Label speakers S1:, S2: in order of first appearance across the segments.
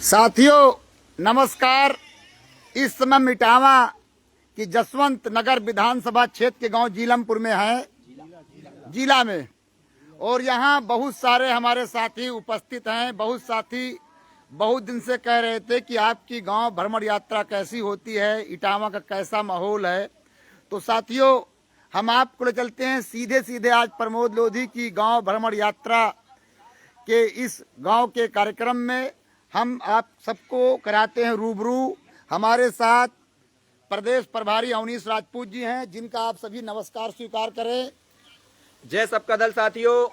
S1: साथियों नमस्कार। इस समय मिटावा की जसवंत नगर विधानसभा क्षेत्र के गांव जीलमपुर में है, जिला में, और यहाँ बहुत सारे हमारे साथी उपस्थित हैं। बहुत साथी बहुत दिन से कह रहे थे कि आपकी गांव भ्रमण यात्रा कैसी होती है, इटावा का कैसा माहौल है। तो साथियों हम आपको ले चलते हैं सीधे सीधे आज प्रमोद लोधी की गांव भ्रमण यात्रा के इस गांव के कार्यक्रम में हम आप सबको कराते हैं रूबरू। हमारे साथ प्रदेश प्रभारी अवनीश राजपूत जी हैं, जिनका आप सभी नमस्कार स्वीकार करें।
S2: जय सबका दल साथियों।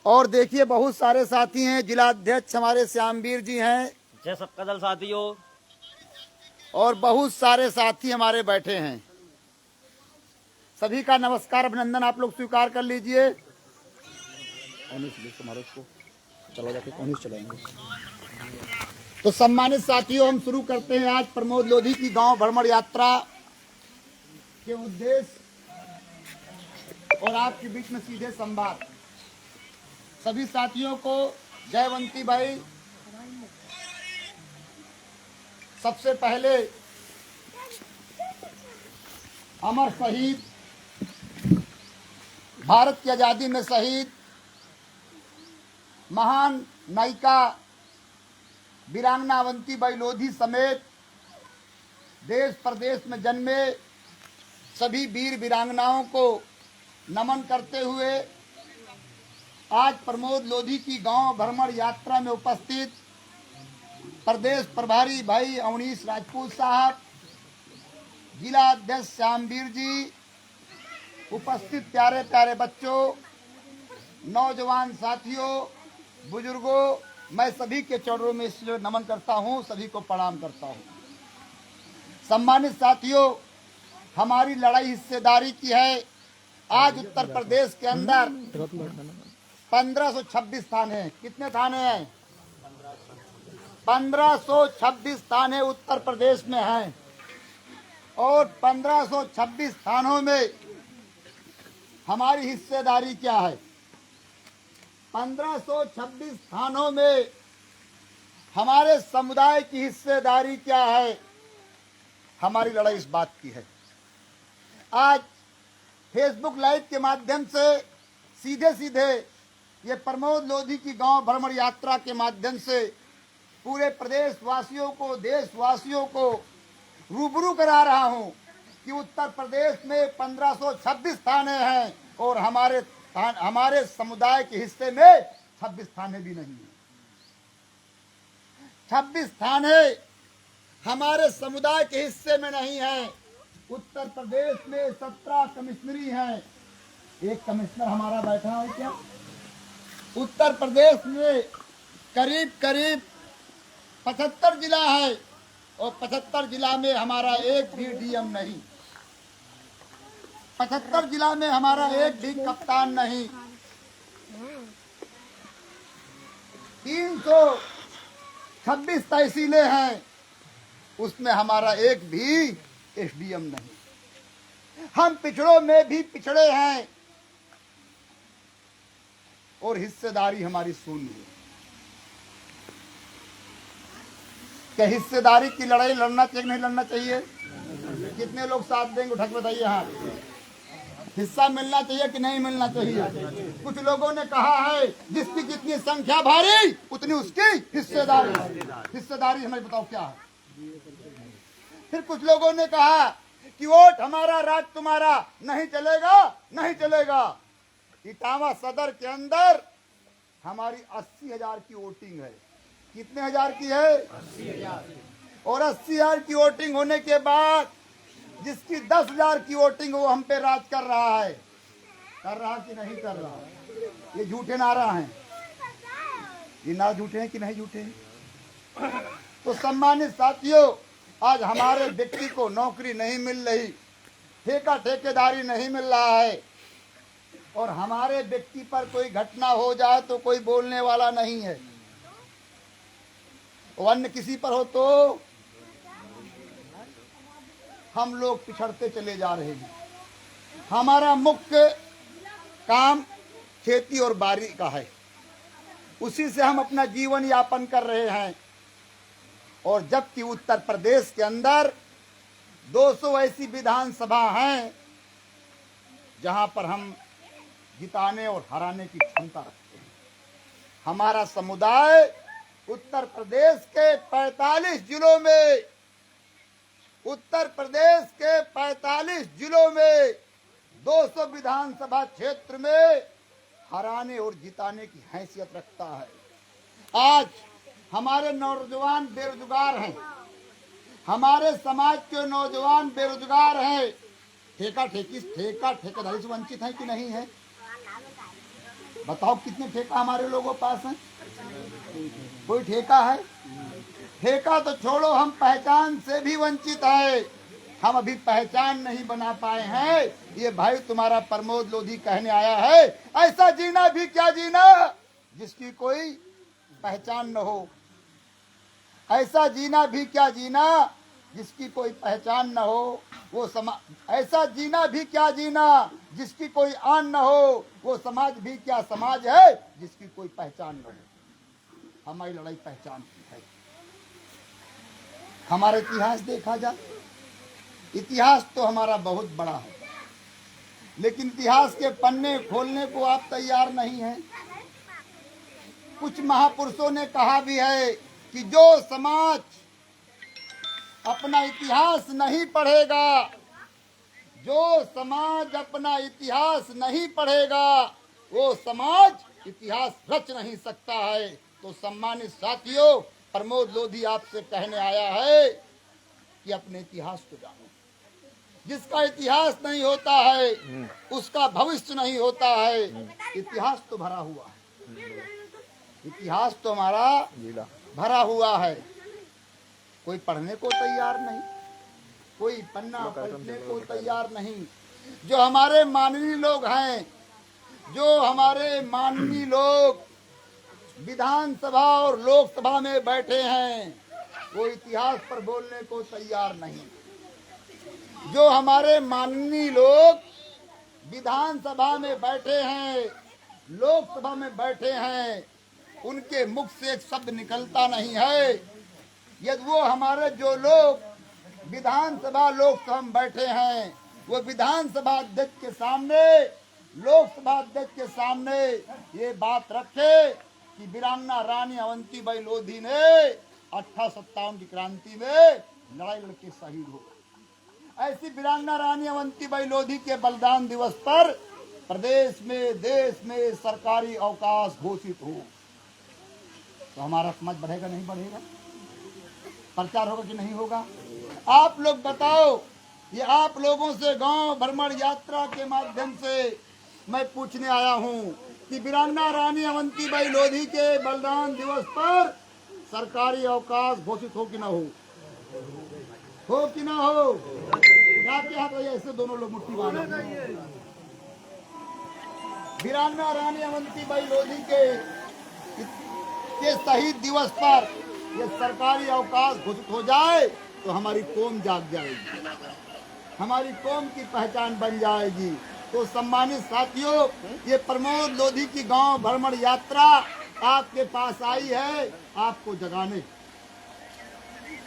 S1: और देखिए बहुत सारे साथी हैं, जिला अध्यक्ष हमारे श्यामवीर जी हैं।
S2: जय सबका दल साथियों।
S1: और बहुत सारे साथी हमारे बैठे हैं। सभी का नमस्कार अभिनंदन आप लोग स्वीकार कर लीजिए। तो सम्मानित साथियों हम शुरू करते हैं आज प्रमोद लोधी की गांव भ्रमण यात्रा के उद्देश्य और आपके बीच में सीधे संवाद। सभी साथियों को जयवंती भाई, सबसे पहले अमर शहीद, भारत की आजादी में शहीद महान नायिका वीरांगना अवंतीबाई लोधी समेत देश प्रदेश में जन्मे सभी वीर वीरांगनाओं को नमन करते हुए आज प्रमोद लोधी की गांव भ्रमण यात्रा में उपस्थित प्रदेश प्रभारी भाई अवनीश राजपूत साहब, जिला अध्यक्ष श्यामवीर जी, उपस्थित प्यारे प्यारे बच्चों, नौजवान साथियों, बुजुर्गों, मैं सभी के चरणों में इसलिए नमन करता हूं, सभी को प्रणाम करता हूं। सम्मानित साथियों, हमारी लड़ाई हिस्सेदारी की है। आज उत्तर प्रदेश के अंदर 1526 थाने हैं। कितने थाने हैं? 1526 थाने उत्तर प्रदेश में हैं। और 1526 थानों में हमारी हिस्सेदारी क्या है? 1526 थानों में हमारे समुदाय की हिस्सेदारी क्या है? हमारी लड़ाई इस बात की है। आज फेसबुक लाइव के माध्यम से सीधे सीधे ये प्रमोद लोधी की गांव भ्रमण यात्रा के माध्यम से पूरे प्रदेश वासियों को, देशवासियों को रूबरू करा रहा हूं कि उत्तर प्रदेश में 1526 थाने हैं और हमारे समुदाय के हिस्से में 26 थाने भी नहीं है। 26 थाने हमारे समुदाय के हिस्से में नहीं है। उत्तर प्रदेश में 17 कमिश्नरी हैं। एक कमिश्नर हमारा बैठा है क्या? उत्तर प्रदेश में करीब करीब 75 जिला है और 75 जिला में हमारा एक भी डीएम नहीं। 75 जिला में हमारा एक भी कप्तान नहीं। 326 तहसीलें हैं, उसमें हमारा एक भी एसडीएम नहीं। हम पिछड़ों में भी पिछड़े हैं और हिस्सेदारी हमारी शून्य है। क्या हिस्सेदारी की लड़ाई लड़ना चाहिए नहीं लड़ना चाहिए? कितने लोग साथ देंगे? उठा के बताइए। हाँ, हिस्सा मिलना चाहिए कि नहीं मिलना चाहिए? कुछ लोगों ने कहा है जिसकी जितनी संख्या भारी उतनी उसकी हिस्सेदारी। हिस्सेदारी हमें बताओ क्या है? फिर कुछ लोगों ने कहा कि वोट हमारा राज तुम्हारा, नहीं चलेगा, नहीं चलेगा। इटावा सदर के अंदर हमारी 80,000 की वोटिंग है। कितने हजार की है? 80,000। और 80,000 की वोटिंग होने के बाद जिसकी 10,000 की वोटिंग वो हम पे राज कर रहा है। कर रहा कि नहीं कर रहा? ये झूठे नारा हैं। ये नारा झूठे हैं कि नहीं झूठे हैं? तो सम्मानित साथियों, आज हमारे व्यक्ति को नौकरी नहीं मिल रही, ठेकेदारी नहीं मिल रहा है, और हमारे व्यक्ति पर कोई घटना हो जाए तो कोई बोलने वाला नहीं है। अन्य किसी पर हो तो हम लोग पिछड़ते चले जा रहे हैं। हमारा मुख्य काम खेती और बाड़ी का है। उसी से हम अपना जीवन यापन कर रहे हैं। और जबकि उत्तर प्रदेश के अंदर 200 ऐसी विधानसभा हैं जहां पर हम जिताने और हराने की क्षमता रखते हैं। हमारा समुदाय उत्तर प्रदेश के 45 जिलों में, उत्तर प्रदेश के 45 जिलों में 200 विधानसभा क्षेत्र में हराने और जिताने की हैसियत रखता है। आज हमारे नौजवान बेरोजगार हैं, हमारे समाज के नौजवान बेरोजगार हैं। ठेकेदारी से वंचित है कि नहीं है? बताओ कितने ठेका हमारे लोगों के पास हैं? कोई ठेका है? ठेका तो छोड़ो, हम पहचान से भी वंचित है। हम अभी पहचान नहीं बना पाए हैं। ये भाई तुम्हारा प्रमोद लोधी कहने आया है, ऐसा जीना भी क्या जीना जिसकी कोई पहचान न हो। ऐसा जीना भी क्या जीना जिसकी कोई पहचान न हो। वो समाज, ऐसा जीना भी क्या जीना जिसकी कोई आन न हो। वो समाज भी क्या समाज है जिसकी कोई पहचान न हो। हमारी लड़ाई पहचान की है। हमारा इतिहास देखा जाए, इतिहास तो हमारा बहुत बड़ा है, लेकिन इतिहास के पन्ने खोलने को आप तैयार नहीं हैं। कुछ महापुरुषों ने कहा भी है कि जो समाज अपना इतिहास नहीं पढ़ेगा, जो समाज अपना इतिहास नहीं पढ़ेगा, वो समाज इतिहास रच नहीं सकता है। तो सम्मानित साथियों, प्रमोद लोधी आपसे कहने आया है कि अपने इतिहास को जानो। जिसका इतिहास नहीं होता है उसका भविष्य नहीं होता है। इतिहास तो भरा हुआ है, इतिहास तो हमारा भरा हुआ है। कोई पढ़ने को तैयार नहीं, कोई पन्ना पलटने को तैयार नहीं। जो हमारे माननीय लोग हैं, जो हमारे माननीय लोग विधानसभा और लोकसभा में बैठे हैं, वो इतिहास पर बोलने को तैयार नहीं। जो हमारे माननीय लोग विधानसभा में बैठे हैं, लोकसभा में बैठे हैं, उनके मुख से एक शब्द निकलता नहीं है। यदि वो हमारे जो लोग विधानसभा लोकसभा में बैठे हैं, वो विधानसभा अध्यक्ष के सामने, लोकसभा अध्यक्ष के सामने ये बात रखे कि वीरांगना रानी अवंतीबाई लोधी ने 1857 की क्रांति में लड़ाई लड़के शहीद हो गए। ऐसी वीरांगना रानी अवंतीबाई लोधी के बलिदान दिवस पर प्रदेश में, देश में सरकारी अवकाश घोषित हो, तो हमारा समाज बढ़ेगा नहीं बढ़ेगा? प्रचार होगा कि नहीं होगा? आप लोग बताओ। ये आप लोगों से गांव भ्रमण यात्रा के माध्यम से मैं पूछने आया हूं कि वीरांगना रानी अवंतीबाई लोधी के बलिदान दिवस पर सरकारी अवकाश घोषित हो कि ना हो कि ना हो? क्या हाथ भैया, ऐसे दोनों लोग मुट्ठी बांधो। वीरांगना रानी अवंतीबाई लोधी के शहीद दिवस पर ये सरकारी अवकाश घोषित हो जाए तो हमारी कौम जाग जाएगी, हमारी कौम की पहचान बन जाएगी। तो सम्मानित साथियों, ये प्रमोद लोधी की गांव भ्रमण यात्रा आपके पास आई है आपको जगाने।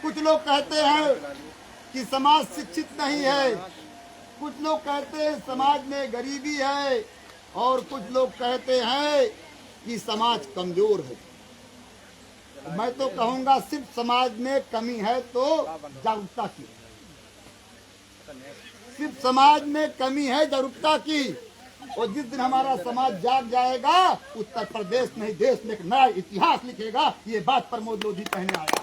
S1: कुछ लोग कहते हैं कि समाज शिक्षित नहीं है, कुछ लोग कहते हैं समाज में गरीबी है, और कुछ लोग कहते हैं कि समाज कमजोर है। मैं तो कहूंगा सिर्फ समाज में कमी है तो जागरूकता की, सिर्फ समाज में कमी है जागरूकता की। और जिस दिन हमारा समाज जाग जाएगा, उत्तर प्रदेश नहीं देश में एक नया इतिहास लिखेगा। ये बात प्रमोद लोधी कहने आया।